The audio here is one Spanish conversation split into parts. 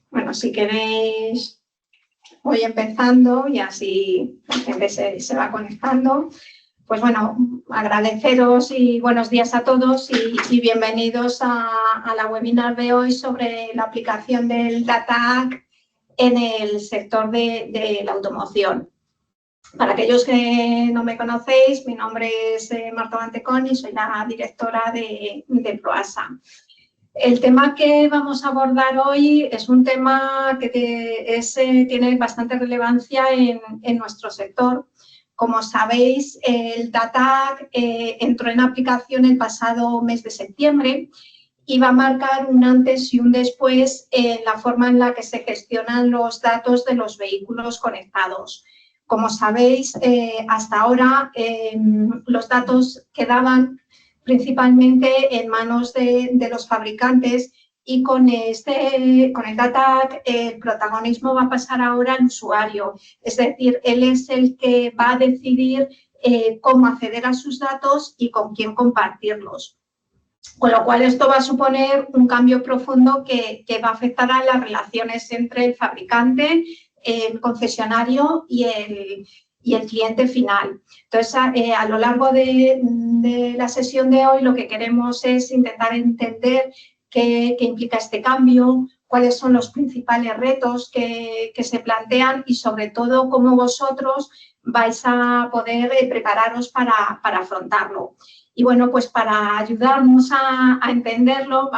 Bueno, si queréis, voy empezando y así la gente se va conectando. Pues bueno, agradeceros y buenos días a todos y bienvenidos a la webinar de hoy sobre la aplicación del Data Act en el sector de la automoción. Para aquellos que no me conocéis, mi nombre es Marta Mantecón y soy la directora de Proasa. El tema que vamos a abordar hoy es un tema que tiene bastante relevancia en nuestro sector. Como sabéis, el Data Act entró en aplicación el pasado mes de septiembre y va a marcar un antes y un después en la forma en la que se gestionan los datos de los vehículos conectados. Como sabéis, hasta ahora los datos quedaban principalmente en manos de los fabricantes y con el Data Act el protagonismo va a pasar ahora al usuario. Es decir, él es el que va a decidir cómo acceder a sus datos y con quién compartirlos. Con lo cual, esto va a suponer un cambio profundo que va a afectar a las relaciones entre el fabricante, el concesionario y el cliente final. Entonces, a lo largo de la sesión de hoy, lo que queremos es intentar entender qué implica este cambio, cuáles son los principales retos que se plantean y, sobre todo, cómo vosotros vais a poder prepararos para afrontarlo. Y bueno, pues para ayudarnos a entenderlo,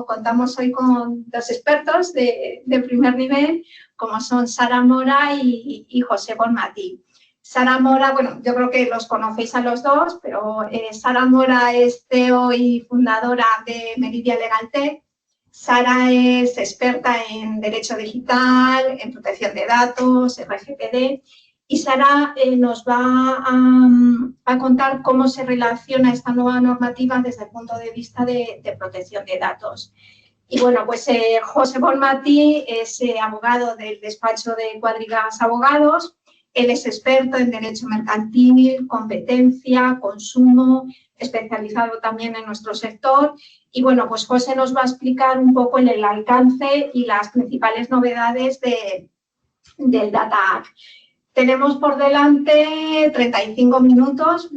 contamos hoy con dos expertos de primer nivel, como son Sara Mora y José Bonmatí. Sara Mora, bueno, yo creo que los conocéis a los dos, pero Sara Mora es CEO y fundadora de Meridia Legaltech. Sara es experta en Derecho Digital, en Protección de Datos, RGPD. Y Sara nos va a contar cómo se relaciona esta nueva normativa desde el punto de vista de protección de datos. Y bueno, pues José Bonmatí es abogado del despacho de Cuadrigas Abogados. Él es experto en Derecho Mercantil, Competencia, Consumo, especializado también en nuestro sector. Y bueno, pues José nos va a explicar un poco el alcance y las principales novedades del Data Act. Tenemos por delante 35 minutos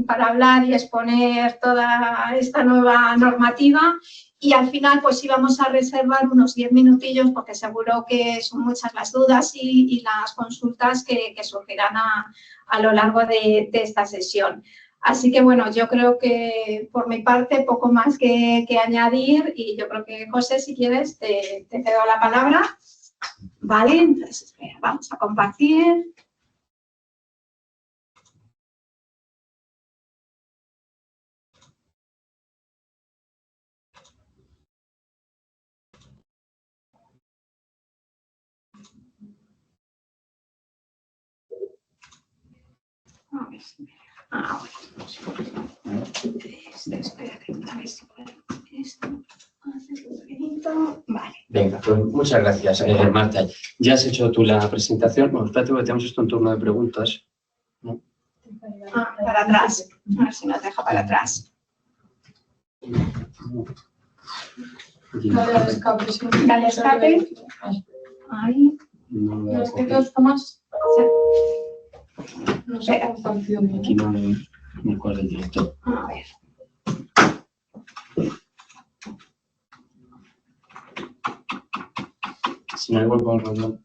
para hablar y exponer toda esta nueva normativa y al final pues íbamos a reservar unos 10 minutillos porque seguro que son muchas las dudas y las consultas que surgirán a lo largo de esta sesión. Así que bueno, yo creo que por mi parte poco más que añadir y yo creo que José, si quieres, te cedo la palabra. Vale, entonces vamos a compartir. A ver si me... Ahora. Espérate, a ver si puedo esto. Hacer un poquito. Vale. Venga, pues muchas gracias, Marta. Ya has hecho tú la presentación. Bueno, espérate, porque tenemos esto en turno de preguntas. ¿No? Para atrás. A ver si nos deja para atrás. Dale escape. Ahí. No es que todos tomas. No sé cómo funciona. Aquí no me acuerdo el director. A ver. Si no, igual con Rondón.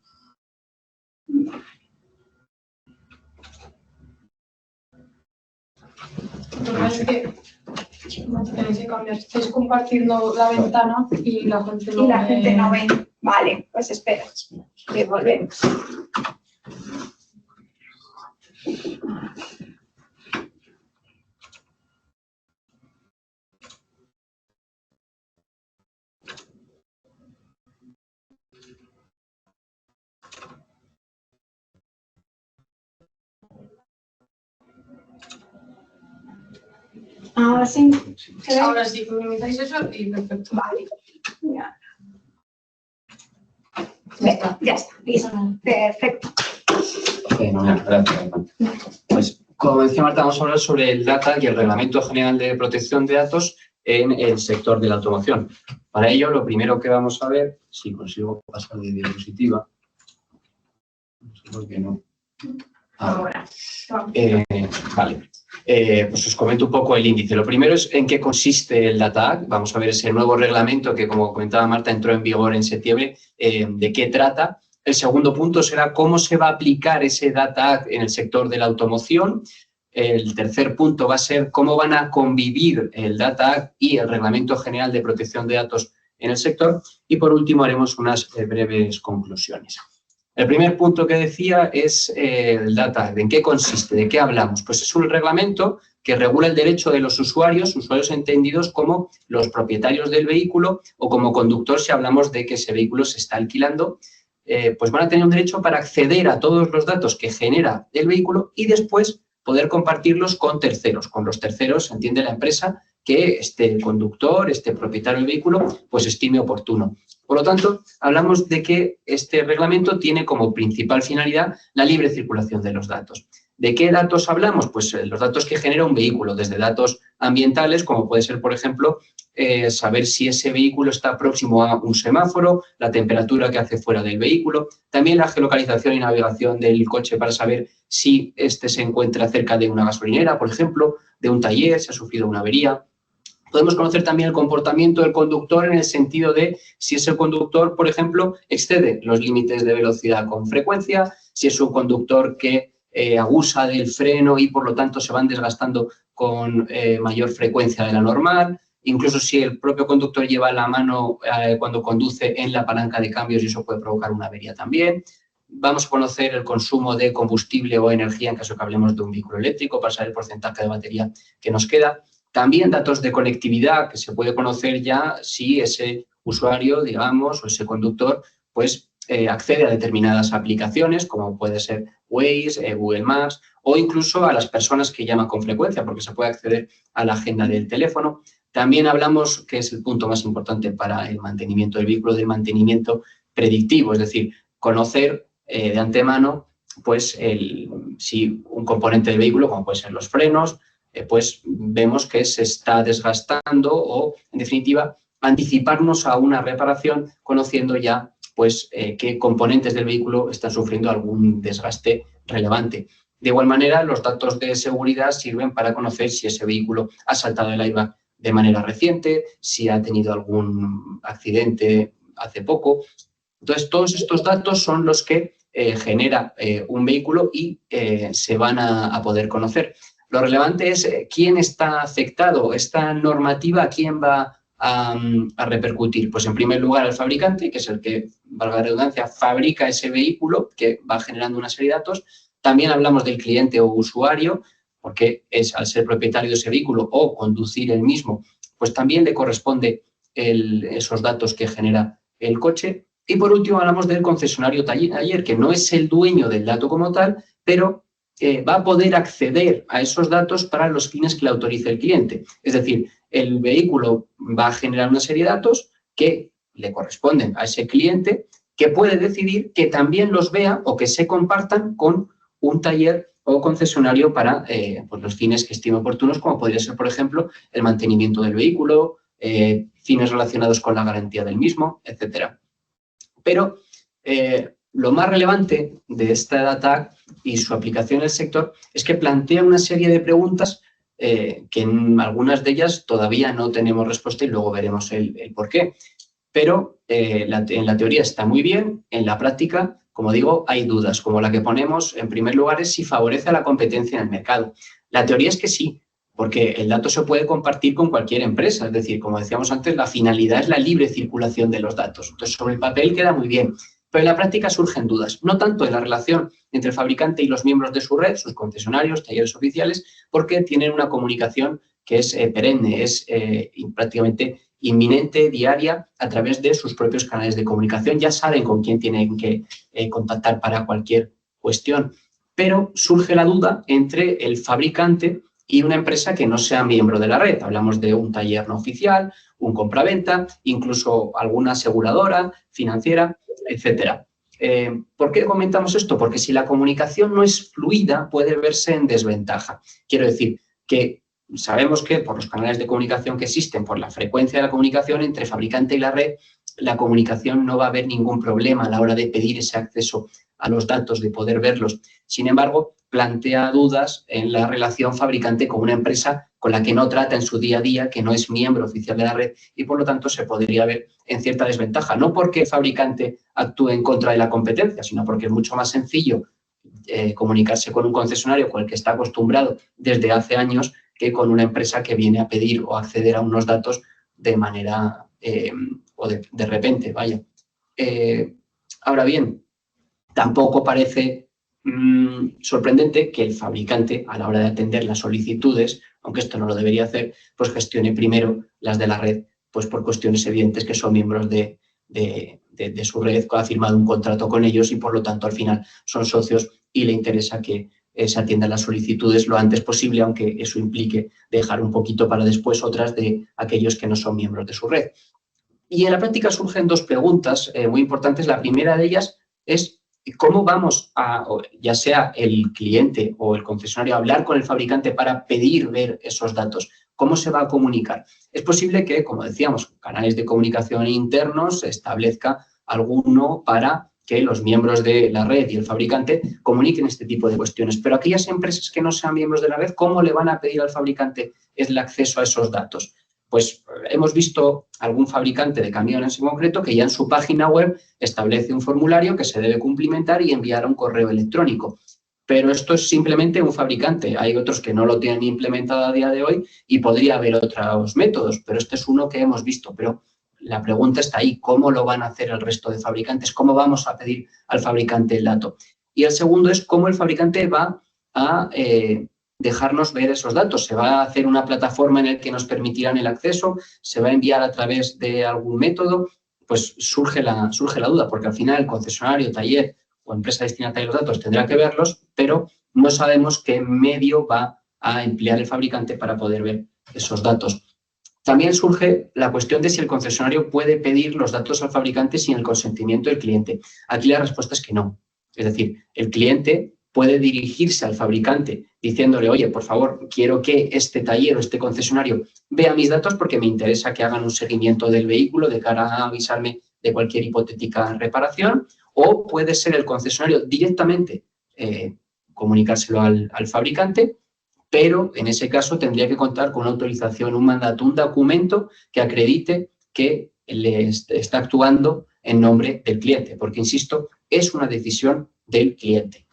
Es que tenéis que cambiar. Estáis compartiendo la ventana y la gente no ve. Vale, pues espera. Y volvemos. Ahora sí. Ahora sí, minimizáis eso y perfecto. Vale. Ya está, listo. Perfecto. Fenomenal, gracias. Pues, como decía Marta, vamos a hablar sobre el Data y el Reglamento General de Protección de Datos en el sector de la automoción. Para ello, lo primero que vamos a ver, si consigo pasar de diapositiva, no sé por qué no. Ahora. Vale. Pues os comento un poco el índice. Lo primero es en qué consiste el Data Act. Vamos a ver ese nuevo reglamento que, como comentaba Marta, entró en vigor en septiembre, de qué trata. El segundo punto será cómo se va a aplicar ese Data Act en el sector de la automoción. El tercer punto va a ser cómo van a convivir el Data Act y el Reglamento General de Protección de Datos en el sector. Y por último haremos unas breves conclusiones. El primer punto que decía es el Data Act. ¿En qué consiste? ¿De qué hablamos? Pues es un reglamento que regula el derecho de los usuarios entendidos como los propietarios del vehículo o como conductor si hablamos de que ese vehículo se está alquilando. Pues van a tener un derecho para acceder a todos los datos que genera el vehículo y después poder compartirlos con terceros. Con los terceros, entiende la empresa, que este conductor, este propietario del vehículo, pues estime oportuno. Por lo tanto, hablamos de que este reglamento tiene como principal finalidad la libre circulación de los datos. ¿De qué datos hablamos? Pues los datos que genera un vehículo, desde datos ambientales, como puede ser, por ejemplo, saber si ese vehículo está próximo a un semáforo, la temperatura que hace fuera del vehículo, también la geolocalización y navegación del coche para saber si éste se encuentra cerca de una gasolinera, por ejemplo, de un taller, si ha sufrido una avería. Podemos conocer también el comportamiento del conductor en el sentido de si ese conductor, por ejemplo, excede los límites de velocidad con frecuencia, si es un conductor que abusa del freno y, por lo tanto, se van desgastando con mayor frecuencia de la normal, incluso si el propio conductor lleva la mano cuando conduce en la palanca de cambios y eso puede provocar una avería también. Vamos a conocer el consumo de combustible o energía en caso que hablemos de un vehículo eléctrico para saber el porcentaje de batería que nos queda. También datos de conectividad, que se puede conocer ya si ese usuario, digamos, o ese conductor, pues accede a determinadas aplicaciones, como puede ser Waze, Google Maps, o incluso a las personas que llaman con frecuencia, porque se puede acceder a la agenda del teléfono. También hablamos, que es el punto más importante para el mantenimiento del vehículo, del mantenimiento predictivo, es decir, conocer de antemano, pues, si un componente del vehículo, como pueden ser los frenos, pues vemos que se está desgastando o, en definitiva, anticiparnos a una reparación conociendo ya pues, qué componentes del vehículo están sufriendo algún desgaste relevante. De igual manera, los datos de seguridad sirven para conocer si ese vehículo ha saltado el airbag de manera reciente, si ha tenido algún accidente hace poco. Entonces, todos estos datos son los que genera un vehículo y se van a poder conocer. Lo relevante es quién está afectado, esta normativa, ¿a quién va a repercutir? Pues en primer lugar al fabricante, que es el que, valga la redundancia, fabrica ese vehículo que va generando una serie de datos. También hablamos del cliente o usuario, porque es al ser propietario de ese vehículo o conducir el mismo, pues también le corresponde esos datos que genera el coche. Y por último hablamos del concesionario taller, que no es el dueño del dato como tal, pero va a poder acceder a esos datos para los fines que le autorice el cliente. Es decir, el vehículo va a generar una serie de datos que le corresponden a ese cliente, que puede decidir que también los vea o que se compartan con un taller o concesionario para pues los fines que estime oportunos, como podría ser, por ejemplo, el mantenimiento del vehículo, fines relacionados con la garantía del mismo, etcétera. Pero lo más relevante de esta Data Act y su aplicación en el sector es que plantea una serie de preguntas que en algunas de ellas todavía no tenemos respuesta y luego veremos el por qué. Pero en la teoría está muy bien, en la práctica, como digo, hay dudas, como la que ponemos en primer lugar es si favorece a la competencia en el mercado. La teoría es que sí, porque el dato se puede compartir con cualquier empresa, es decir, como decíamos antes, la finalidad es la libre circulación de los datos. Entonces, sobre el papel queda muy bien, pero en la práctica surgen dudas, no tanto en la relación entre el fabricante y los miembros de su red, sus concesionarios, talleres oficiales, porque tienen una comunicación que es perenne, es prácticamente inminente, diaria, a través de sus propios canales de comunicación. Ya saben con quién tienen que contactar para cualquier cuestión, pero surge la duda entre el fabricante y una empresa que no sea miembro de la red. Hablamos de un taller no oficial, un compraventa, incluso alguna aseguradora, financiera, etcétera. ¿Por qué comentamos esto? Porque si la comunicación no es fluida, puede verse en desventaja. Quiero decir que sabemos que por los canales de comunicación que existen, por la frecuencia de la comunicación entre fabricante y la red, la comunicación no va a haber ningún problema a la hora de pedir ese acceso a los datos, de poder verlos. Sin embargo, plantea dudas en la relación fabricante con una empresa con la que no trata en su día a día, que no es miembro oficial de la red y, por lo tanto, se podría ver en cierta desventaja. No porque el fabricante actúe en contra de la competencia, sino porque es mucho más sencillo comunicarse con un concesionario con el que está acostumbrado desde hace años que con una empresa que viene a pedir o acceder a unos datos de manera o de repente, vaya. Ahora bien, tampoco parece sorprendente que el fabricante, a la hora de atender las solicitudes, aunque esto no lo debería hacer, pues gestione primero las de la red, pues por cuestiones evidentes que son miembros de su red, ha firmado un contrato con ellos y, por lo tanto, al final son socios y le interesa que se atiendan las solicitudes lo antes posible, aunque eso implique dejar un poquito para después otras de aquellos que no son miembros de su red. Y en la práctica surgen dos preguntas muy importantes. La primera de ellas es cómo vamos a, ya sea el cliente o el concesionario, a hablar con el fabricante para pedir ver esos datos. ¿Cómo se va a comunicar? Es posible que, como decíamos, canales de comunicación internos se establezca alguno para que los miembros de la red y el fabricante comuniquen este tipo de cuestiones. Pero aquellas empresas que no sean miembros de la red, ¿cómo le van a pedir al fabricante el acceso a esos datos? Pues hemos visto algún fabricante de camiones en concreto que ya en su página web establece un formulario que se debe cumplimentar y enviar a un correo electrónico. Pero esto es simplemente un fabricante. Hay otros que no lo tienen implementado a día de hoy y podría haber otros métodos, pero este es uno que hemos visto. Pero la pregunta está ahí, ¿cómo lo van a hacer el resto de fabricantes? ¿Cómo vamos a pedir al fabricante el dato? Y el segundo es cómo el fabricante va a dejarnos ver esos datos. ¿Se va a hacer una plataforma en la que nos permitirán el acceso? ¿Se va a enviar a través de algún método? Pues surge la duda, porque al final el concesionario, taller o empresa destinataria de los datos tendrá que verlos, pero no sabemos qué medio va a emplear el fabricante para poder ver esos datos. También surge la cuestión de si el concesionario puede pedir los datos al fabricante sin el consentimiento del cliente. Aquí la respuesta es que no. Es decir, el cliente puede dirigirse al fabricante diciéndole, oye, por favor, quiero que este taller o este concesionario vea mis datos porque me interesa que hagan un seguimiento del vehículo de cara a avisarme de cualquier hipotética reparación, o puede ser el concesionario directamente comunicárselo al fabricante, pero en ese caso tendría que contar con una autorización, un mandato, un documento que acredite que le está actuando en nombre del cliente, porque, insisto, es una decisión del cliente.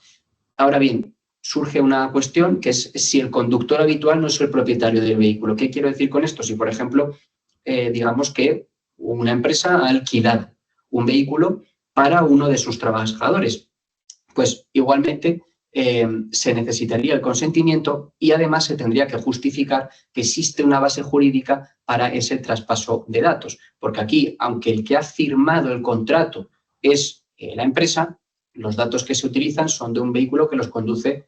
Ahora bien, surge una cuestión que es si el conductor habitual no es el propietario del vehículo. ¿Qué quiero decir con esto? Si, por ejemplo, digamos que una empresa ha alquilado un vehículo para uno de sus trabajadores, pues igualmente se necesitaría el consentimiento y además se tendría que justificar que existe una base jurídica para ese traspaso de datos. Porque aquí, aunque el que ha firmado el contrato es la empresa, los datos que se utilizan son de un vehículo que los conduce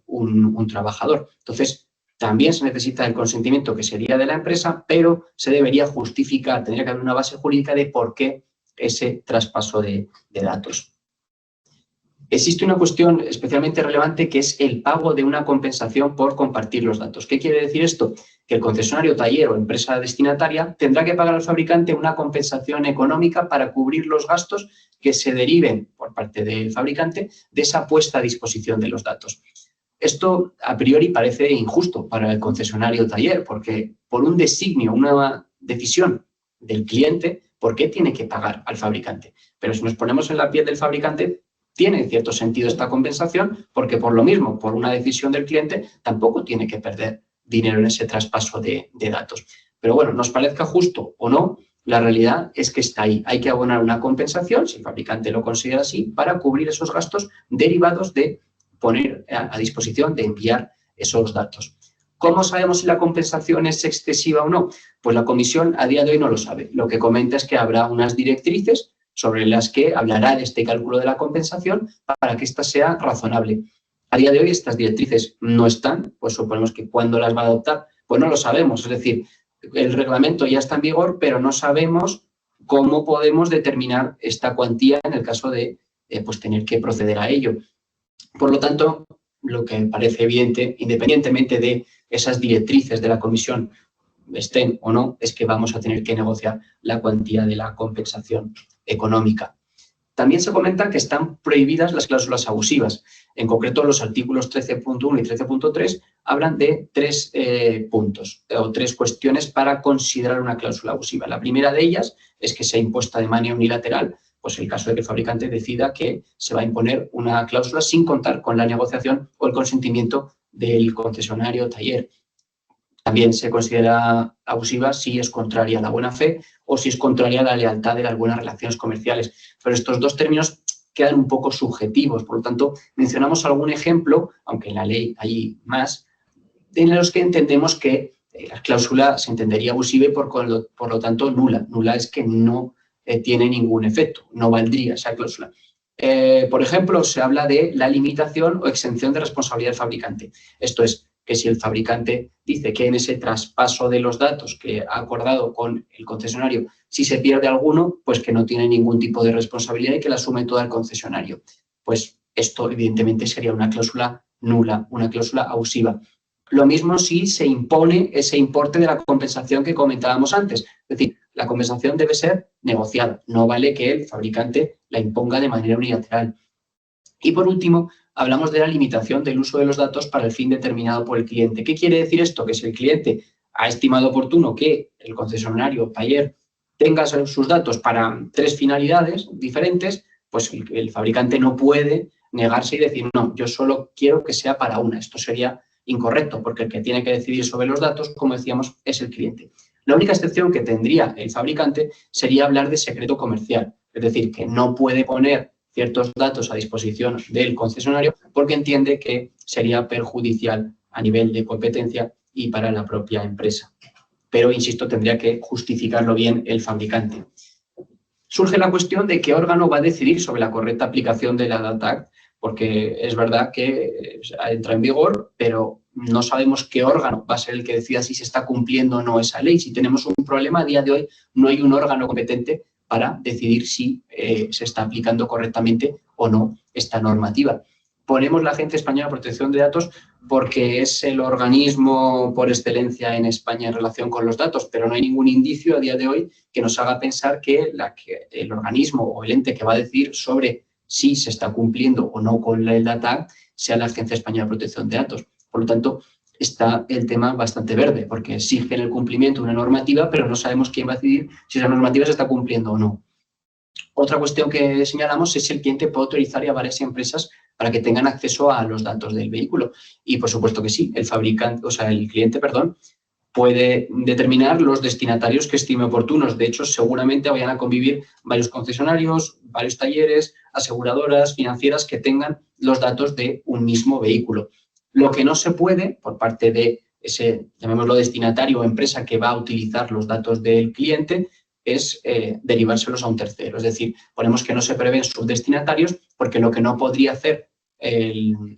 un trabajador. Entonces, también se necesita el consentimiento que sería de la empresa, pero se debería justificar, tendría que haber una base jurídica de por qué ese traspaso de datos. Existe una cuestión especialmente relevante que es el pago de una compensación por compartir los datos. ¿Qué quiere decir esto? Que el concesionario, taller o empresa destinataria tendrá que pagar al fabricante una compensación económica para cubrir los gastos que se deriven por parte del fabricante de esa puesta a disposición de los datos. Esto a priori parece injusto para el concesionario taller, porque por un designio, una decisión del cliente, ¿por qué tiene que pagar al fabricante? Pero si nos ponemos en la piel del fabricante, tiene cierto sentido esta compensación porque por lo mismo, por una decisión del cliente, tampoco tiene que perder dinero en ese traspaso de datos. Pero bueno, nos parezca justo o no, la realidad es que está ahí. Hay que abonar una compensación, si el fabricante lo considera así, para cubrir esos gastos derivados de poner a disposición, de enviar esos datos. ¿Cómo sabemos si la compensación es excesiva o no? Pues la comisión a día de hoy no lo sabe. Lo que comenta es que habrá unas directrices sobre las que hablará de este cálculo de la compensación para que ésta sea razonable. A día de hoy estas directrices no están, pues suponemos que cuándo las va a adoptar, pues no lo sabemos. Es decir, el reglamento ya está en vigor, pero no sabemos cómo podemos determinar esta cuantía en el caso de pues tener que proceder a ello. Por lo tanto, lo que parece evidente, independientemente de esas directrices de la comisión estén o no, es que vamos a tener que negociar la cuantía de la compensación económica. También se comenta que están prohibidas las cláusulas abusivas. En concreto, los artículos 13.1 y 13.3 hablan de tres puntos o tres cuestiones para considerar una cláusula abusiva. La primera de ellas es que sea impuesta de manera unilateral, pues en el caso de que el fabricante decida que se va a imponer una cláusula sin contar con la negociación o el consentimiento del concesionario o taller. También se considera abusiva si es contraria a la buena fe o si es contraria a la lealtad de las buenas relaciones comerciales. Pero estos dos términos quedan un poco subjetivos. Por lo tanto, mencionamos algún ejemplo, aunque en la ley hay más, en los que entendemos que la cláusula se entendería abusiva y por lo tanto nula. Nula es que no tiene ningún efecto, no valdría esa cláusula. Por ejemplo, se habla de la limitación o exención de responsabilidad del fabricante. Esto es, que si el fabricante dice que en ese traspaso de los datos que ha acordado con el concesionario, si se pierde alguno, pues que no tiene ningún tipo de responsabilidad y que la asume toda el concesionario. Pues esto evidentemente sería una cláusula nula, una cláusula abusiva. Lo mismo si se impone ese importe de la compensación que comentábamos antes. Es decir, la compensación debe ser negociada. No vale que el fabricante la imponga de manera unilateral. Y por último, hablamos de la limitación del uso de los datos para el fin determinado por el cliente. ¿Qué quiere decir esto? Que si el cliente ha estimado oportuno que el concesionario o taller tenga sus datos para tres finalidades diferentes, pues el fabricante no puede negarse y decir, no, yo solo quiero que sea para una. Esto sería incorrecto, porque el que tiene que decidir sobre los datos, como decíamos, es el cliente. La única excepción que tendría el fabricante sería hablar de secreto comercial, es decir, que no puede poner ciertos datos a disposición del concesionario porque entiende que sería perjudicial a nivel de competencia y para la propia empresa. Pero, insisto, tendría que justificarlo bien el fabricante. Surge la cuestión de qué órgano va a decidir sobre la correcta aplicación de la Data Act, porque es verdad que entra en vigor, pero no sabemos qué órgano va a ser el que decida si se está cumpliendo o no esa ley. Si tenemos un problema, a día de hoy no hay un órgano competente para decidir si se está aplicando correctamente o no esta normativa. Ponemos la Agencia Española de Protección de Datos porque es el organismo por excelencia en España en relación con los datos, pero no hay ningún indicio a día de hoy que nos haga pensar que el organismo o el ente que va a decidir sobre si se está cumpliendo o no con el Data Act sea la Agencia Española de Protección de Datos. Por lo tanto, está el tema bastante verde, porque exigen el cumplimiento de una normativa, pero no sabemos quién va a decidir si esa normativa se está cumpliendo o no. Otra cuestión que señalamos es si el cliente puede autorizar a varias empresas para que tengan acceso a los datos del vehículo. Y por supuesto que sí, el cliente puede determinar los destinatarios que estime oportunos. De hecho, seguramente vayan a convivir varios concesionarios, varios talleres, aseguradoras, financieras que tengan los datos de un mismo vehículo. Lo que no se puede, por parte de ese, llamémoslo, destinatario o empresa que va a utilizar los datos del cliente, es derivárselos a un tercero. Es decir, ponemos que no se prevén subdestinatarios porque lo que no podría hacer el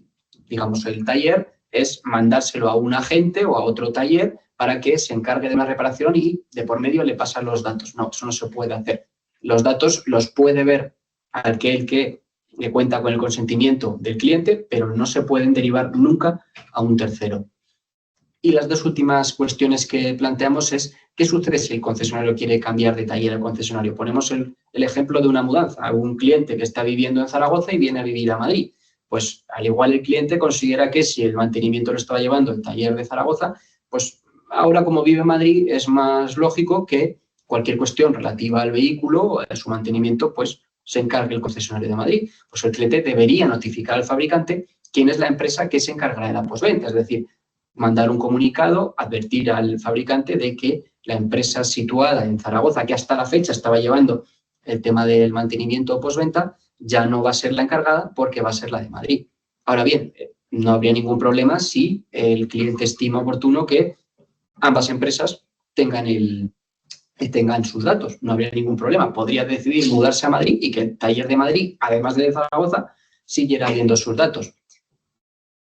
taller es mandárselo a un agente o a otro taller para que se encargue de una reparación y de por medio le pasan los datos. No, eso no se puede hacer. Los datos los puede ver aquel que le cuenta con el consentimiento del cliente, pero no se pueden derivar nunca a un tercero. Y las dos últimas cuestiones que planteamos es qué sucede si el concesionario quiere cambiar de taller al concesionario. Ponemos el ejemplo de una mudanza. Un cliente que está viviendo en Zaragoza y viene a vivir a Madrid. Pues al igual el cliente considera que si el mantenimiento lo estaba llevando el taller de Zaragoza, pues ahora como vive en Madrid es más lógico que cualquier cuestión relativa al vehículo, a su mantenimiento, pues se encargue el concesionario de Madrid. Pues el cliente debería notificar al fabricante quién es la empresa que se encargará de la postventa, es decir, mandar un comunicado, advertir al fabricante de que la empresa situada en Zaragoza, que hasta la fecha estaba llevando el tema del mantenimiento o postventa, ya no va a ser la encargada porque va a ser la de Madrid. Ahora bien, no habría ningún problema si el cliente estima oportuno que ambas empresas tengan sus datos. No habría ningún problema. Podría decidir mudarse a Madrid y que el taller de Madrid, además de Zaragoza, siguiera viendo sus datos.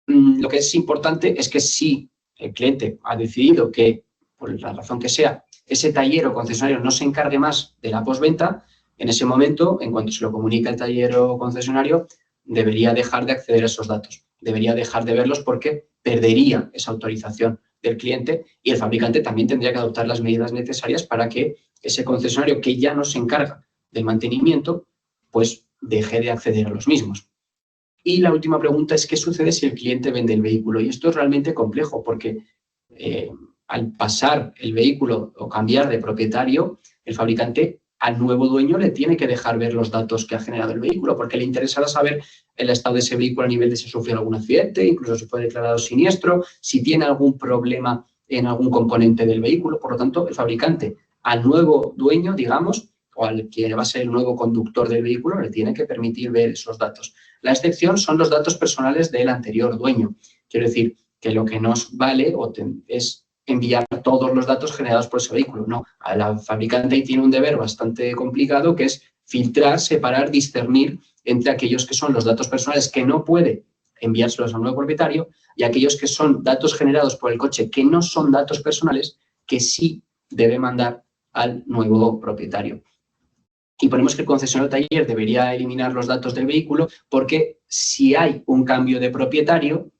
Lo que es importante es que si el cliente ha decidido que, por la razón que sea, ese taller o concesionario no se encargue más de la postventa, en ese momento, en cuanto se lo comunica el taller o concesionario, debería dejar de acceder a esos datos. debería dejar de verlos porque perdería esa autorización del cliente y el fabricante también tendría que adoptar las medidas necesarias para que ese concesionario que ya no se encarga del mantenimiento, pues deje de acceder a los mismos. Y la última pregunta es, ¿qué sucede si el cliente vende el vehículo? Y esto es realmente complejo porque al pasar el vehículo o cambiar de propietario, el fabricante al nuevo dueño le tiene que dejar ver los datos que ha generado el vehículo, porque le interesará saber el estado de ese vehículo a nivel de si sufrió algún accidente, incluso si fue declarado siniestro, si tiene algún problema en algún componente del vehículo. Por lo tanto, el fabricante al nuevo dueño, digamos, o al que va a ser el nuevo conductor del vehículo, le tiene que permitir ver esos datos. La excepción son los datos personales del anterior dueño. Quiero decir que lo que nos vale es enviar todos los datos generados por ese vehículo. No, el fabricante tiene un deber bastante complicado que es filtrar, separar, discernir entre aquellos que son los datos personales que no puede enviárselos al nuevo propietario y aquellos que son datos generados por el coche que no son datos personales que sí debe mandar al nuevo propietario. Y ponemos que el concesionario taller debería eliminar los datos del vehículo porque si hay un cambio de propietario,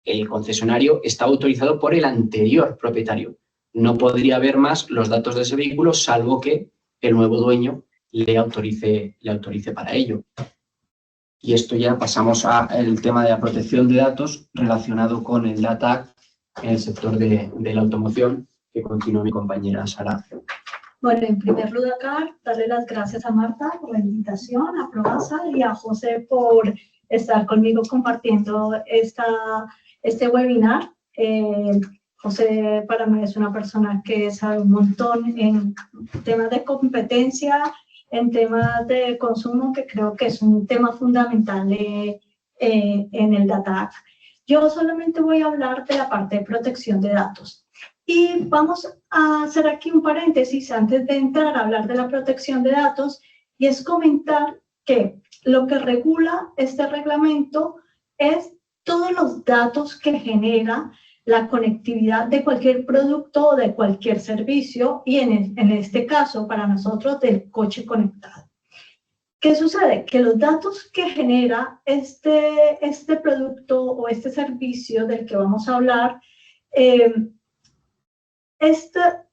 el concesionario está autorizado por el anterior propietario. No podría ver más los datos de ese vehículo salvo que el nuevo dueño le autorice para ello. Y esto ya pasamos al tema de la protección de datos relacionado con el Data Act en el sector de la automoción, que continúa mi compañera Sara. Bueno, en primer lugar, darle las gracias a Marta por la invitación, a Proasa y a José por estar conmigo compartiendo este webinar. José para mí es una persona que sabe un montón en temas de competencia, en temas de consumo, que creo que es un tema fundamental en el Data Act. Yo solamente voy a hablar de la parte de protección de datos. Y vamos a hacer aquí un paréntesis antes de entrar a hablar de la protección de datos, y es comentar que lo que regula este reglamento es todos los datos que genera la conectividad de cualquier producto o de cualquier servicio, y en este caso, para nosotros, del coche conectado. ¿Qué sucede? Que los datos que genera este producto o este servicio del que vamos a hablar,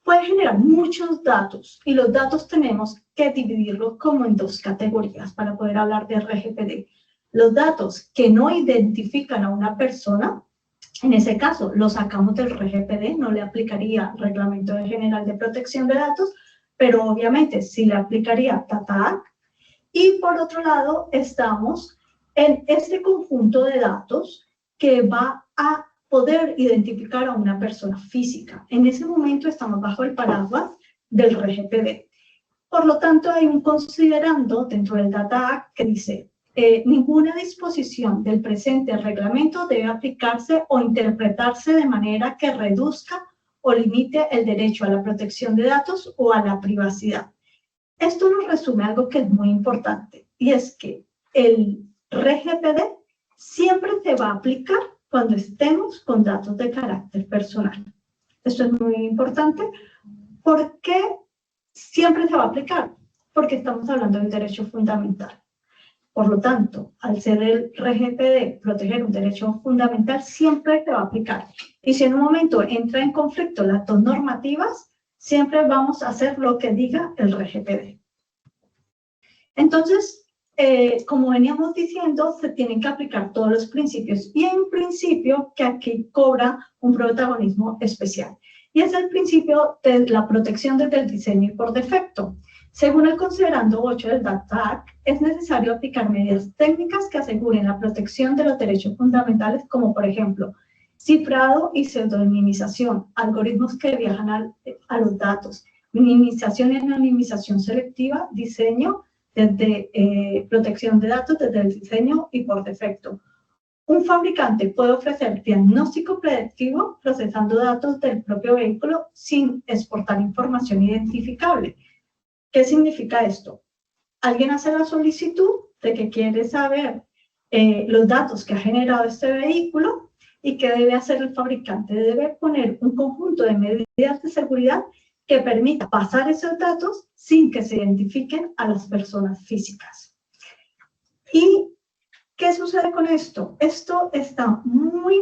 puede generar muchos datos, y los datos tenemos que dividirlos como en dos categorías para poder hablar de RGPD. Los datos que no identifican a una persona, en ese caso lo sacamos del RGPD, no le aplicaría Reglamento General de Protección de Datos, pero obviamente sí le aplicaría Data Act. Y por otro lado estamos en este conjunto de datos que va a poder identificar a una persona física. En ese momento estamos bajo el paraguas del RGPD. Por lo tanto, hay un considerando dentro del Data Act que dice: ninguna disposición del presente reglamento debe aplicarse o interpretarse de manera que reduzca o limite el derecho a la protección de datos o a la privacidad. Esto nos resume algo que es muy importante, y es que el RGPD siempre se va a aplicar cuando estemos con datos de carácter personal. Esto es muy importante. ¿Por qué siempre se va a aplicar? Porque estamos hablando de un derecho fundamental. Por lo tanto, al ser el RGPD proteger un derecho fundamental, siempre se va a aplicar. Y si en un momento entra en conflicto las dos normativas, siempre vamos a hacer lo que diga el RGPD. Entonces, como veníamos diciendo, se tienen que aplicar todos los principios. Y hay un principio que aquí cobra un protagonismo especial. Y es el principio de la protección desde el diseño y por defecto. Según el considerando 8 del Data Act, es necesario aplicar medidas técnicas que aseguren la protección de los derechos fundamentales, como por ejemplo, cifrado y pseudonimización, algoritmos que viajan a los datos, minimización y anonimización selectiva, diseño desde protección de datos desde el diseño y por defecto. Un fabricante puede ofrecer diagnóstico predictivo procesando datos del propio vehículo sin exportar información identificable. ¿Qué significa esto? Alguien hace la solicitud de que quiere saber los datos que ha generado este vehículo, y ¿qué debe hacer el fabricante? Debe poner un conjunto de medidas de seguridad que permita pasar esos datos sin que se identifiquen a las personas físicas. Y ¿Qué sucede con esto? Esto está muy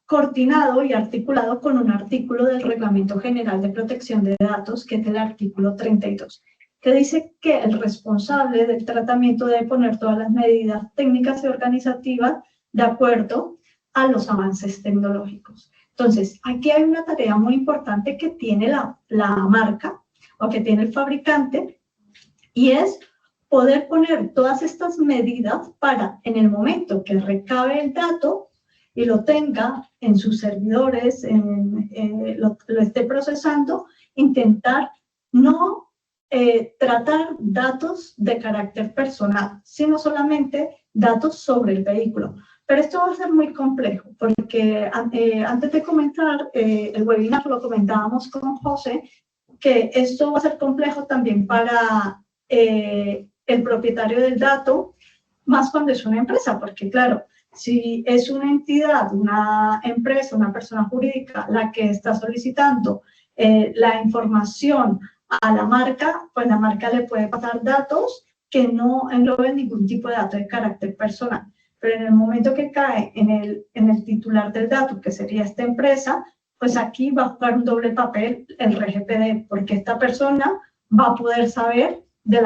coordinado y articulado con un artículo del Reglamento General de Protección de Datos, que es el artículo 32, que dice que el responsable del tratamiento debe poner todas las medidas técnicas y organizativas de acuerdo a los avances tecnológicos. Entonces, aquí hay una tarea muy importante que tiene la marca o que tiene el fabricante, y es poder poner todas estas medidas para, en el momento que recabe el dato y lo tenga en sus servidores, lo esté procesando, intentar no tratar datos de carácter personal, sino solamente datos sobre el vehículo. Pero esto va a ser muy complejo, porque antes de comenzar el webinar, lo comentábamos con José, que esto va a ser complejo también para el propietario del dato, más cuando es una empresa, porque claro, si es una entidad, una empresa, una persona jurídica la que está solicitando la información a la marca, pues la marca le puede pasar datos que no engloben ningún tipo de dato de carácter personal. Pero en el momento que cae en el titular del dato, que sería esta empresa, pues aquí va a jugar un doble papel el RGPD, porque esta persona va a poder saber de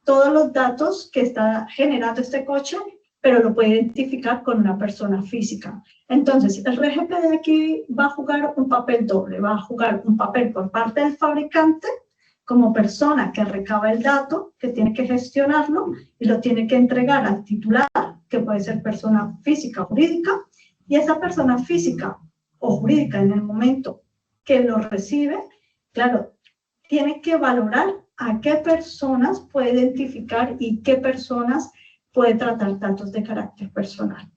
todos los datos que está generando este coche, pero lo puede identificar con una persona física. Entonces, el RGPD aquí va a jugar un papel doble, va a jugar un papel por parte del fabricante, como persona que recaba el dato, que tiene que gestionarlo y lo tiene que entregar al titular, que puede ser persona física o jurídica, y esa persona física o jurídica en el momento que lo recibe, claro, tiene que valorar a qué personas puede identificar y qué personas puede tratar datos de carácter personal.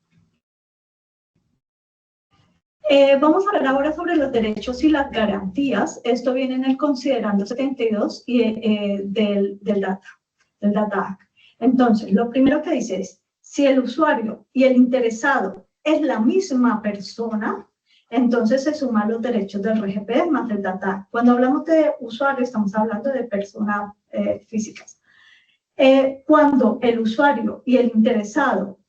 Vamos a hablar ahora sobre los derechos y las garantías. Esto viene en el considerando 72 del Data Act. Entonces, lo primero que dice es, si el usuario y el interesado es la misma persona, entonces se suman los derechos del RGPD más del Data Act. Cuando hablamos de usuario, estamos hablando de personas físicas. Cuando el usuario y el interesado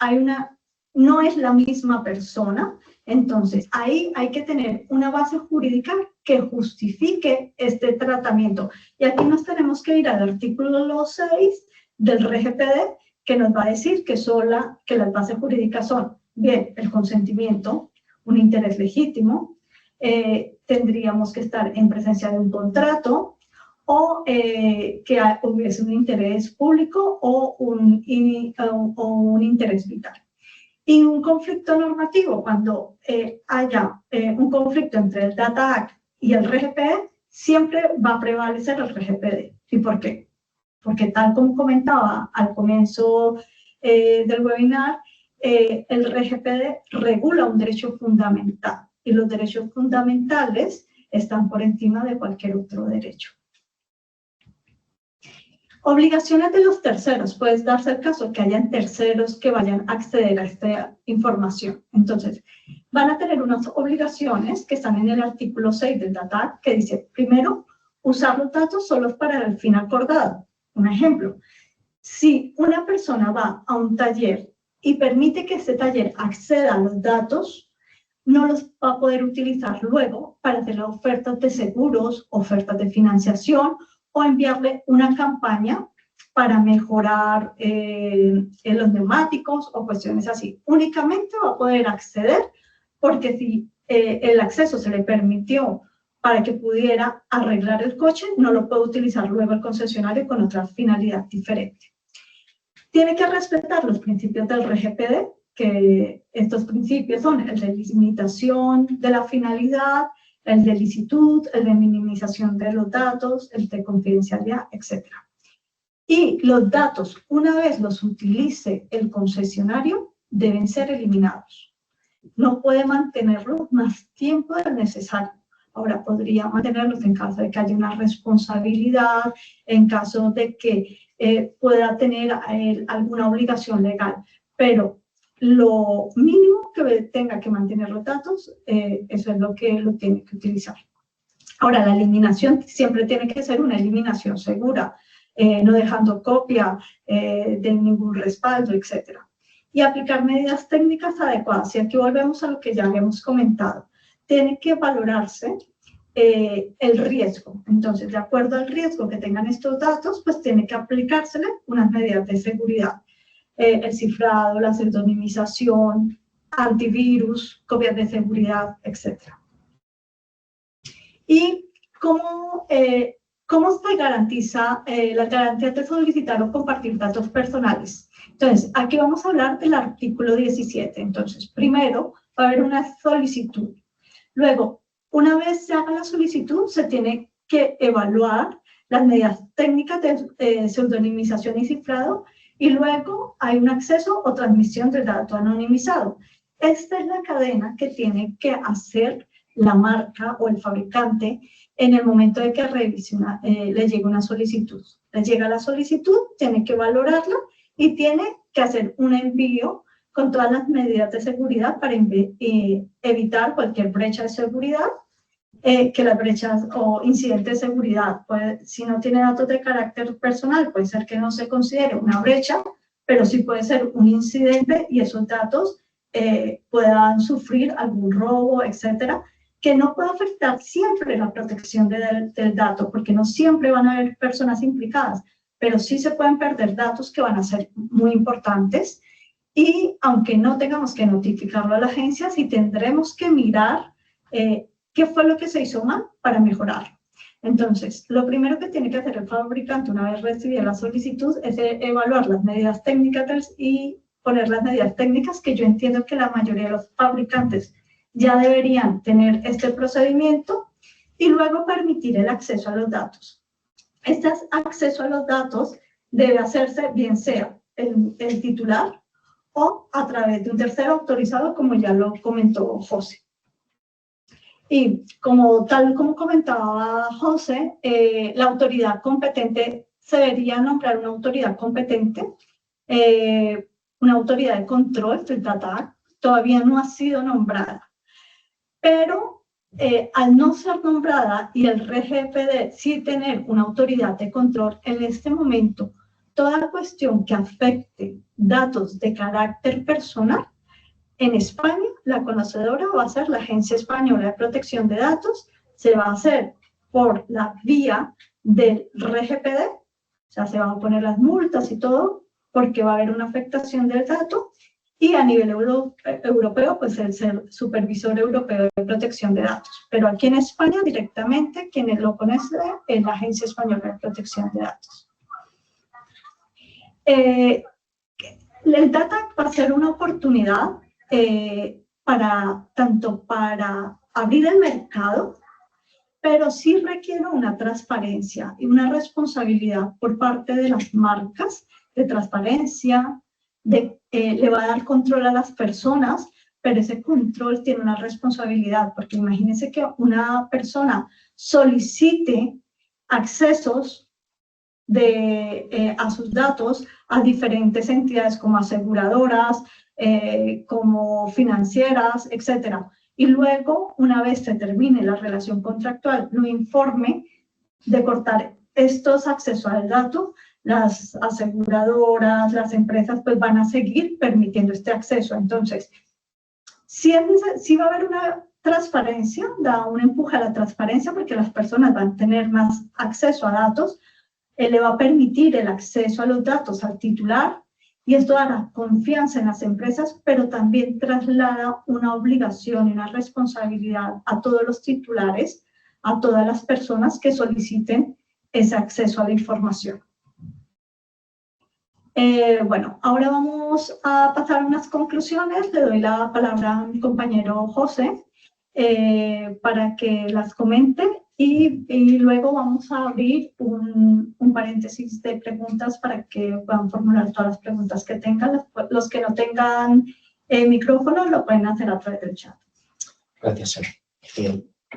no es la misma persona, entonces ahí hay que tener una base jurídica que justifique este tratamiento. Y aquí nos tenemos que ir al artículo 6 del RGPD, que nos va a decir que las bases jurídicas son, bien, el consentimiento, un interés legítimo, tendríamos que estar en presencia de un contrato, o que hubiese un interés público o un interés vital. Y un conflicto normativo, cuando haya un conflicto entre el Data Act y el RGPD, siempre va a prevalecer el RGPD. ¿Y por qué? Porque tal como comentaba al comienzo del webinar, el RGPD regula un derecho fundamental y los derechos fundamentales están por encima de cualquier otro derecho. Obligaciones de los terceros. Puede darse el caso que hayan terceros que vayan a acceder a esta información. Entonces, van a tener unas obligaciones que están en el artículo 6 del Data Act, que dice, primero, usar los datos solo para el fin acordado. Un ejemplo, si una persona va a un taller y permite que ese taller acceda a los datos, no los va a poder utilizar luego para hacer ofertas de seguros, ofertas de financiación, o enviarle una campaña para mejorar los neumáticos o cuestiones así. Únicamente va a poder acceder porque si el acceso se le permitió para que pudiera arreglar el coche, no lo puede utilizar luego el concesionario con otra finalidad diferente. Tiene que respetar los principios del RGPD, que estos principios son el de limitación de la finalidad, el de licitud, el de minimización de los datos, el de confidencialidad, etc. Y los datos, una vez los utilice el concesionario, deben ser eliminados. No puede mantenerlos más tiempo del necesario. Ahora, podría mantenerlos en caso de que haya una responsabilidad, en caso de que pueda tener alguna obligación legal, pero lo mínimo que tenga que mantener los datos, eso es lo que lo tiene que utilizar. Ahora, la eliminación siempre tiene que ser una eliminación segura. no dejando copia de ningún respaldo, etc. Y aplicar medidas técnicas adecuadas. Y aquí volvemos a lo que ya habíamos comentado. Tiene que valorarse el riesgo. Entonces, de acuerdo al riesgo que tengan estos datos, pues tiene que aplicársele unas medidas de seguridad. El cifrado, la pseudonimización, antivirus, copias de seguridad, etc. ¿Y cómo se garantiza las garantías de solicitar o compartir datos personales? Entonces, aquí vamos a hablar del artículo 17. Entonces, primero va a haber una solicitud. Luego, una vez se haga la solicitud, se tiene que evaluar las medidas técnicas de pseudonimización y cifrado, y luego hay un acceso o transmisión del dato anonimizado. Esta es la cadena que tiene que hacer la marca o el fabricante en el momento de que le llegue una solicitud. Le llega la solicitud, tiene que valorarla y tiene que hacer un envío con todas las medidas de seguridad para evitar cualquier brecha de seguridad, que las brechas o incidentes de seguridad, si no tiene datos de carácter personal, puede ser que no se considere una brecha, pero sí puede ser un incidente y esos datos puedan sufrir algún robo, etcétera, que no puede afectar siempre la protección del dato, porque no siempre van a haber personas implicadas, pero sí se pueden perder datos que van a ser muy importantes. Y aunque no tengamos que notificarlo a la agencia, sí tendremos que mirar qué fue lo que se hizo mal para mejorar. Entonces, lo primero que tiene que hacer el fabricante una vez recibida la solicitud es evaluar las medidas técnicas y poner las medidas técnicas, que yo entiendo que la mayoría de los fabricantes ya deberían tener este procedimiento, y luego permitir el acceso a los datos. Este acceso a los datos debe hacerse bien sea el titular o a través de un tercero autorizado, como ya lo comentó José. Y tal como comentaba José, la autoridad competente, se debería nombrar una autoridad competente, una autoridad de control del Data, todavía no ha sido nombrada. Pero al no ser nombrada y el RGPD sí tener una autoridad de control, en este momento, toda cuestión que afecte datos de carácter personal, en España, la conocedora va a ser la Agencia Española de Protección de Datos, se va a hacer por la vía del RGPD, o sea, se van a poner las multas y todo, porque va a haber una afectación del dato, y a nivel europeo, pues el supervisor europeo de protección de datos. Pero aquí en España, directamente, quienes lo conocen es la Agencia Española de Protección de Datos. El Data va a ser una oportunidad tanto para abrir el mercado, pero sí requiere una transparencia y una responsabilidad por parte de las marcas, de transparencia, le va a dar control a las personas, pero ese control tiene una responsabilidad, porque imagínense que una persona solicite accesos a sus datos a diferentes entidades como aseguradoras, como financieras, etcétera. Y luego, una vez se termine la relación contractual, lo informe de cortar estos accesos al dato, las aseguradoras, las empresas, pues van a seguir permitiendo este acceso. Entonces, sí va a haber una transparencia, da un empuje a la transparencia, porque las personas van a tener más acceso a datos, le va a permitir el acceso a los datos al titular, y esto dará confianza en las empresas, pero también traslada una obligación y una responsabilidad a todos los titulares, a todas las personas que soliciten ese acceso a la información. Bueno, ahora vamos a pasar a unas conclusiones. Le doy la palabra a mi compañero José para que las comente, y luego vamos a abrir un paréntesis de preguntas para que puedan formular todas las preguntas que tengan. Los que no tengan micrófono lo pueden hacer a través del chat. Gracias, Sara.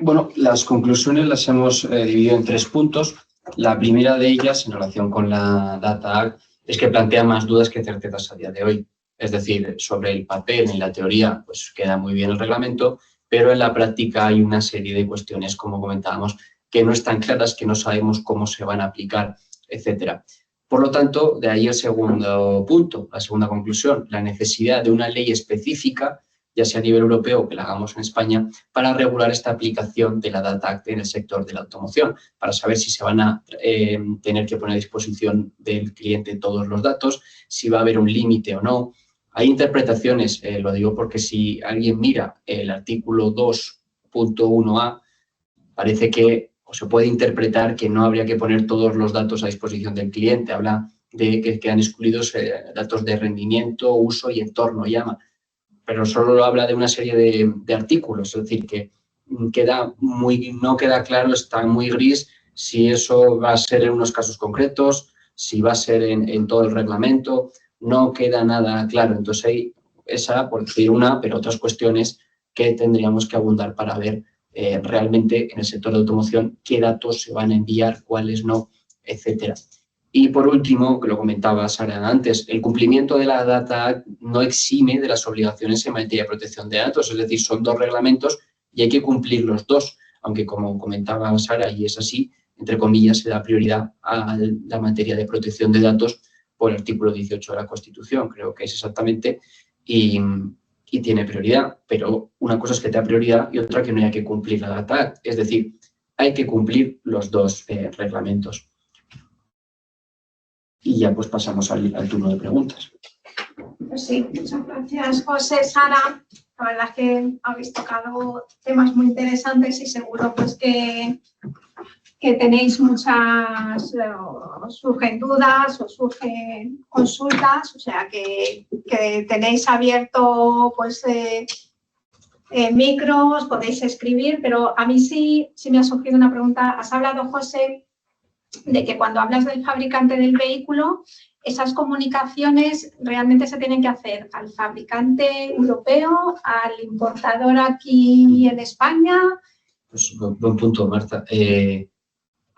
Bueno, las conclusiones las hemos dividido en 3 puntos. La primera de ellas, en relación con la Data Act, es que plantea más dudas que certezas a día de hoy. Es decir, sobre el papel, en la teoría, pues queda muy bien el reglamento, pero en la práctica hay una serie de cuestiones, como comentábamos, que no están claras, que no sabemos cómo se van a aplicar, etcétera. Por lo tanto, de ahí el segundo punto, la segunda conclusión, la necesidad de una ley específica, ya sea a nivel europeo o que la hagamos en España, para regular esta aplicación de la Data Act en el sector de la automoción, para saber si se van a tener que poner a disposición del cliente todos los datos, si va a haber un límite o no. Hay interpretaciones, lo digo porque si alguien mira el artículo 2.1a, parece que o se puede interpretar que no habría que poner todos los datos a disposición del cliente. Habla de que quedan excluidos datos de rendimiento, uso y entorno, llama. Pero solo habla de una serie de artículos, es decir, que no queda claro, está muy gris si eso va a ser en unos casos concretos, si va a ser en todo el reglamento, no queda nada claro. Entonces hay esa, por decir una, pero otras cuestiones que tendríamos que abundar para ver realmente en el sector de automoción qué datos se van a enviar, cuáles no, etcétera. Y por último, que lo comentaba Sara antes, el cumplimiento de la Data Act no exime de las obligaciones en materia de protección de datos, es decir, son dos reglamentos y hay que cumplir los dos, aunque como comentaba Sara, y es así, entre comillas, se da prioridad a la materia de protección de datos por el artículo 18 de la Constitución, creo que es exactamente, y tiene prioridad, pero una cosa es que te da prioridad y otra que no hay que cumplir la Data Act, es decir, hay que cumplir los dos reglamentos. Y ya pues pasamos al turno de preguntas. Pues sí, muchas gracias, José, Sara. La verdad es que habéis tocado temas muy interesantes y seguro pues que tenéis muchas, os surgen dudas, os surgen consultas, o sea que tenéis abierto pues micros, podéis escribir, pero a mí sí me ha surgido una pregunta. Has hablado, José, de que cuando hablas del fabricante del vehículo, esas comunicaciones realmente se tienen que hacer al fabricante europeo, al importador aquí en España. Pues buen punto, Marta.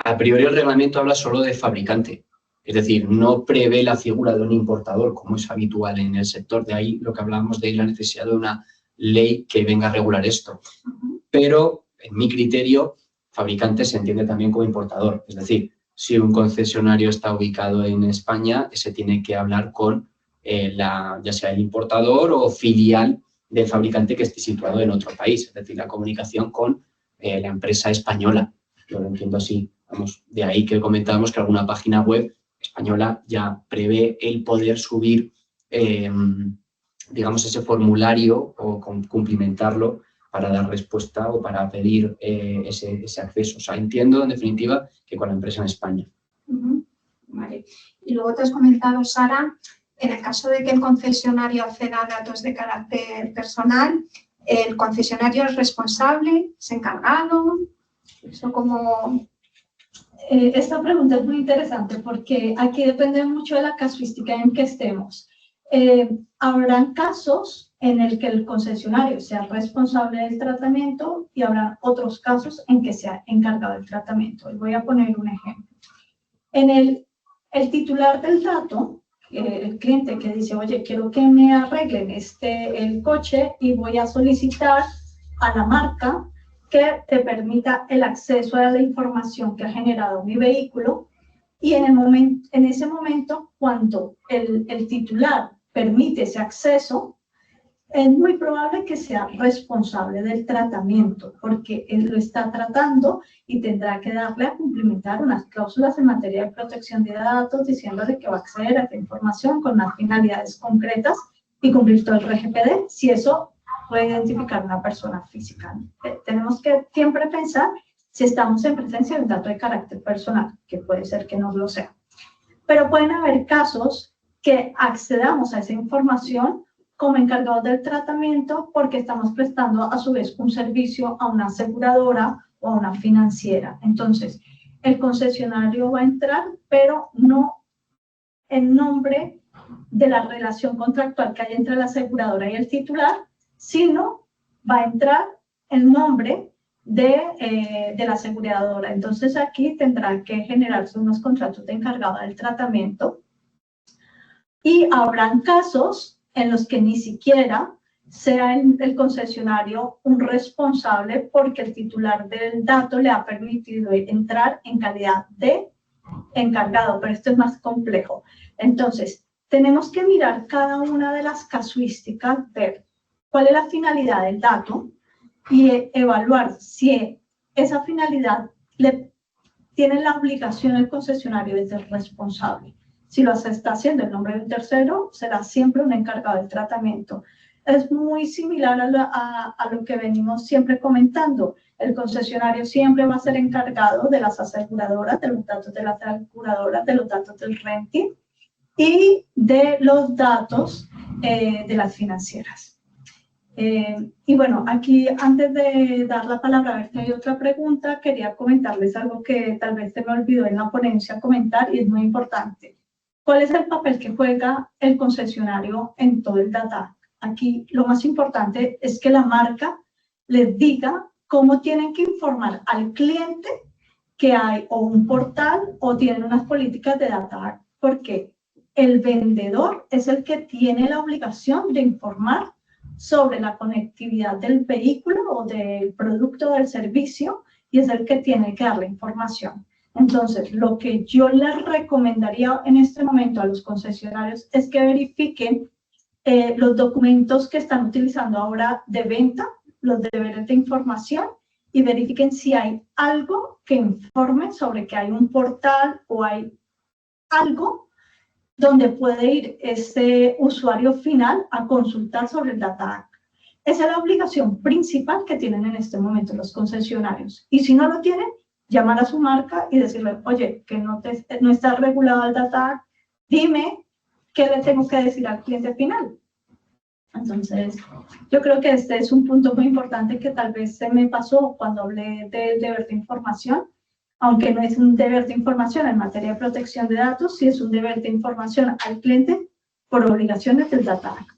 A priori el reglamento habla solo de fabricante, es decir, no prevé la figura de un importador como es habitual en el sector, de ahí lo que hablábamos de la necesidad de una ley que venga a regular esto. Pero, en mi criterio, fabricante se entiende también como importador, es decir, si un concesionario está ubicado en España, se tiene que hablar con ya sea el importador o filial del fabricante que esté situado en otro país, es decir, la comunicación con la empresa española. Yo lo entiendo así. Vamos, de ahí que comentábamos que alguna página web española ya prevé el poder subir, digamos, ese formulario o cumplimentarlo para dar respuesta o para pedir ese acceso. O sea, entiendo, en definitiva, que con la empresa en España. Vale. Y luego te has comentado, Sara, en el caso de que el concesionario acceda a datos de carácter personal, ¿el concesionario es responsable, es encargado? Eso como... Esta pregunta es muy interesante porque aquí depende mucho de la casuística en que estemos. Habrán casos en el que el concesionario sea responsable del tratamiento y habrá otros casos en que sea encargado del tratamiento. Y voy a poner un ejemplo. En el titular del dato, el cliente que dice, oye, quiero que me arreglen el coche y voy a solicitar a la marca que te permita el acceso a la información que ha generado mi vehículo, y en ese momento, cuando el titular permite ese acceso, es muy probable que sea responsable del tratamiento, porque él lo está tratando y tendrá que darle a cumplimentar unas cláusulas en materia de protección de datos, diciéndole que va a acceder a esta información con unas finalidades concretas y cumplir todo el RGPD, si eso puede identificar una persona física. Tenemos que siempre pensar si estamos en presencia de un dato de carácter personal, que puede ser que no lo sea. Pero pueden haber casos que accedamos a esa información como encargados del tratamiento porque estamos prestando a su vez un servicio a una aseguradora o a una financiera. Entonces, el concesionario va a entrar, pero no en nombre de la relación contractual que hay entre la aseguradora y el titular, sino va a entrar en nombre de la aseguradora. Entonces aquí tendrán que generarse unos contratos de encargado del tratamiento y habrán casos en los que ni siquiera sea el concesionario un responsable porque el titular del dato le ha permitido entrar en calidad de encargado, pero esto es más complejo. Entonces, tenemos que mirar cada una de las casuísticas, ver cuál es la finalidad del dato y evaluar si esa finalidad tiene la obligación el concesionario de ser responsable. Si lo está haciendo en nombre de un tercero, será siempre un encargado del tratamiento. Es muy similar a lo que venimos siempre comentando. El concesionario siempre va a ser encargado de las aseguradoras, de los datos de las aseguradoras, de los datos del renting y de los datos de las financieras. Y bueno, aquí antes de dar la palabra, a ver si hay otra pregunta, quería comentarles algo que tal vez se me olvidó en la ponencia comentar y es muy importante. ¿Cuál es el papel que juega el concesionario en todo el data? Aquí lo más importante es que la marca les diga cómo tienen que informar al cliente que hay o un portal o tienen unas políticas de data, porque el vendedor es el que tiene la obligación de informar sobre la conectividad del vehículo o del producto o del servicio y es el que tiene que dar la información. Entonces, lo que yo les recomendaría en este momento a los concesionarios es que verifiquen los documentos que están utilizando ahora de venta, los deberes de información, y verifiquen si hay algo que informe sobre que hay un portal o hay algo donde puede ir ese usuario final a consultar sobre el Data Act. Esa es la obligación principal que tienen en este momento los concesionarios. Y si no lo tienen, llamar a su marca y decirle, oye, que no está regulado el Data Act, dime qué le tengo que decir al cliente final. Entonces, yo creo que este es un punto muy importante que tal vez se me pasó cuando hablé del deber de información, aunque no es un deber de información en materia de protección de datos, sí es un deber de información al cliente por obligaciones del Data Act.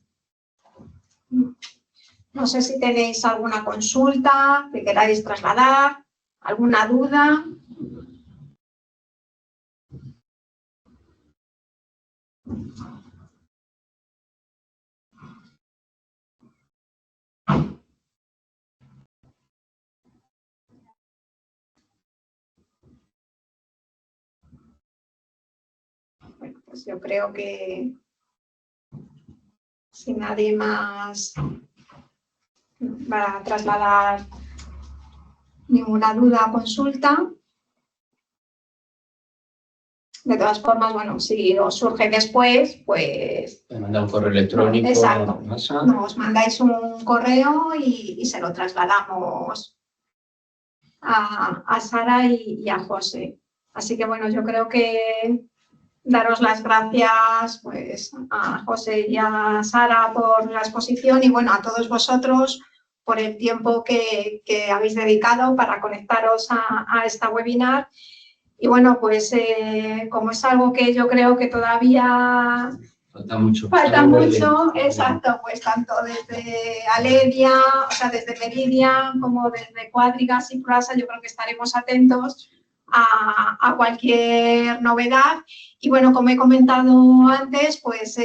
No sé si tenéis alguna consulta que queráis trasladar, alguna duda. Bueno, pues yo creo que si nadie más va a trasladar ninguna duda o consulta. De todas formas, bueno, si os surge después, pues... Me manda un correo electrónico. Exacto. ¿Masa? Nos mandáis un correo y se lo trasladamos a Sara y a José. Así que, bueno, yo creo que daros las gracias pues, a José y a Sara por la exposición y, bueno, a todos vosotros por el tiempo que habéis dedicado para conectaros a esta webinar. Y bueno, pues como es algo que yo creo que todavía falta mucho, exacto, pues tanto desde Aledia, o sea, desde Meridian, como desde Quadrigas y Prasa, yo creo que estaremos atentos a cualquier novedad. Y bueno, como he comentado antes, pues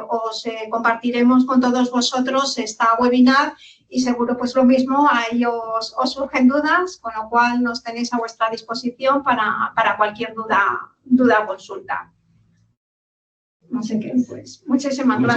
os compartiremos con todos vosotros esta webinar y seguro pues lo mismo, ahí os surgen dudas, con lo cual nos tenéis a vuestra disposición para cualquier duda o consulta. No sé qué, pues muchísimas gracias.